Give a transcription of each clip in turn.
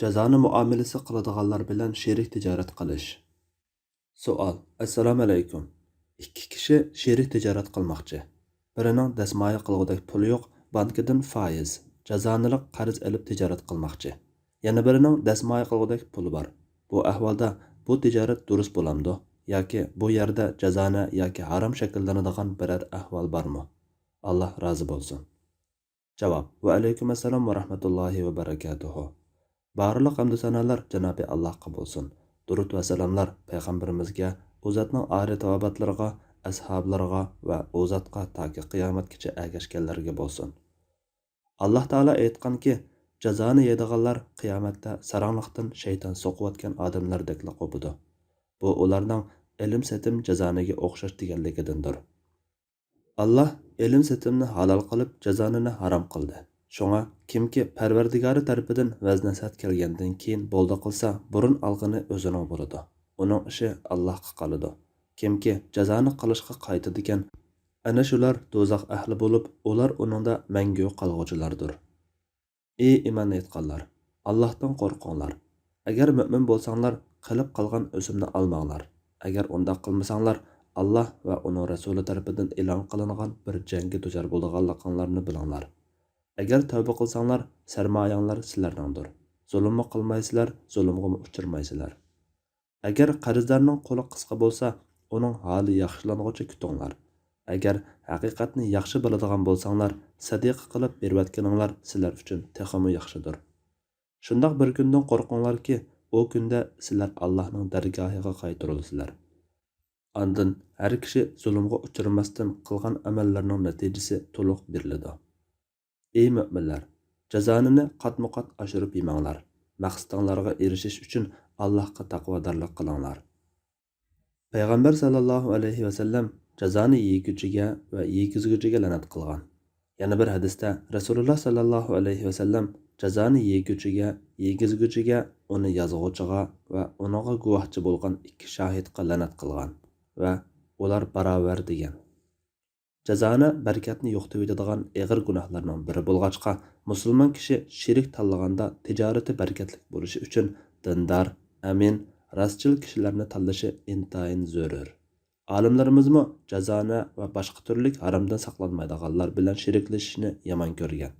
Jazoni muomalasi qiladiganlar bilan sherik tijorat qilish. Savol. Assalomu alaykum. Ikki kishi sherik tijorat qilmoqchi. Birining dasmoya qilgudek puli yo'q, bankidan foiz, jazoniliq qarz olib tijorat qilmoqchi. Yana birining dasmoya qilgudek puli bor. Bu ahvolda bu tijorat durust bo'lamdi yoki bu yerda jazona yoki harom shakllanadigan biror ahvol bormi? Alloh rozi bo'lsin. Javob. Va alaykum assalom va rahmatullohi va barakatuh. Barliq hamd sanolar Janobi Allohga bo'lsin. Durud va salomlar payg'ambarimizga, u zotning oxirat tavobatlariga, ashablariga va u zotga toki qiyomatgacha ergashganlarga bo'lsin. Alloh taolo aytganki, jazoni yeydiganlar qiyomatda saranliqdan shayton so'qiyotgan odamlardekla qopidi. Bu ularning ilm setim jazoniga o'xshash deganligidandir. Allah ilm setimni halol qilib, jazonini harom qildi. Şoňa kimki Parvardigori tarafidan vaznasat kelgandan keyin bolda qilsa, burun alg'ini o'zining bo'ladi. Uning ishi Allohga qoladi. Kimki jazoni qilishga qaytadigan, ana shular do'zax ahli bo'lib, ular uningda mangu qolg'uvchilardir. Ey iymon etganlar, Allohdan qo'rqinglar. Agar mu'min bo'lsanglar, qilib qolgan o'simni olmanglar. Agar unda qilmasanglar, Allah va uning rasuli tarafidan e'lon qilingan bir jangga duchor bo'lganliklarini bilinglar. Agar tavba qilsanglar, sarmoyanglar sizlarningdir. Zulmni qilmaysizlar, zulmga uchirmaysizlar. Agar qarzdorning qo'li qisqa bo'lsa, uning holi yaxshilangunicha kutinglar. Agar haqiqatni yaxshi biladigan bo'lsanglar, sadiqa qilib berayotganinglar sizlar uchun texmi yaxshidir. Shundoq bir kundan qo'rqinglarki, u kunda sizlar Allohning dargohiga qaytarilsizlar. Ondan har kishi zulmga uchirmasdan qilgan amallarining natijasi to'liq beriladi. Ey müminler, jazonini qatma-qat oshirib yemanglar. Maqsadinglarga erishish uchun Allohga taqvodorlik qilinglar. Payg'ambar sallallohu alayhi va sallam jazoni yeyguchiga va yeygizguchiga la'nat qilgan. Yana bir hadisda Rasululloh sallallohu alayhi va sallam jazoni yeyguchiga, yeygizguchiga, uni yozg'uvchiga va uningga guvohchi bo'lgan ikki shohidga la'nat qilgan va ular barobar degan. Jazoni barakatni yo'qotadigan og'ir gunohlarning biri bo'lg'achqa, musulmon kishi shirik tanlaganda tijorati barakatli bo'lishi uchun dindor, amin, rostchil kishilarni tanlashi intayin zarur. Olimlarimizmi jazoni va boshqa turli haromdan saqlanmaydiganlar bilan shiriklashishni yomon ko'rgan.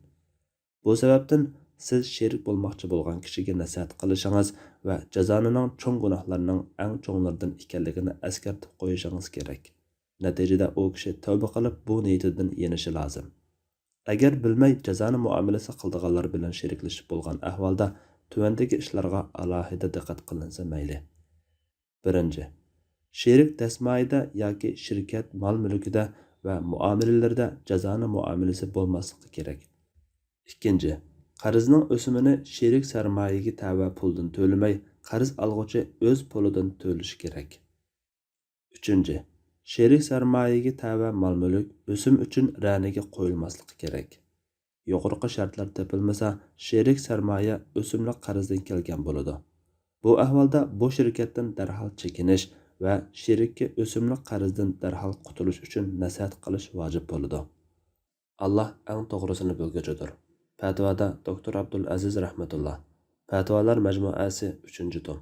Bu sababdan siz shirik bo'lmoqchi bo'lgan kishiga nasihat qilishingiz va jazonining cho'ng gunohlarining eng cho'nglaridan ekanligini eskartib qo'yishingiz kerak. Natijada u kishi tavba qilib bu niyatidan yenishi lozim. Agar bilmay jazoni muomalasi qildiganlar bilan sheriklashib bo'lgan ahvolda tuvandagi ishlarga alohida diqqat qilinsa mayli. 1. Sherik dasmoyida yoki shirkat mol-mulkida va muomalalarda jazoni muomalasi bo'lmasligi kerak. 2. Qarzning o'simini sherik sarmoyaga tava puldan to'lamay, qarz olg'uchi o'z pulidan to'lishi kerak. 3. Sherik sarmoyaga tava mol-mulk o'sim uchun ra'naga qo'yilmasligi kerak. Yuqorqi shartlar topilmasa, sherik sarmoya o'simli qarzdan kelgan bo'ladi. Bu ahvolda bu shirkatdan darhol chekinish va sherikka o'simli qarzdan darhol qutulish uchun nasihat qilish vojib bo'ladi. Alloh eng to'g'risini bilguchidir. Fatvoda Dr. Abdul Aziz rahmatulloh. Fatvolar majmuasi 3-tom.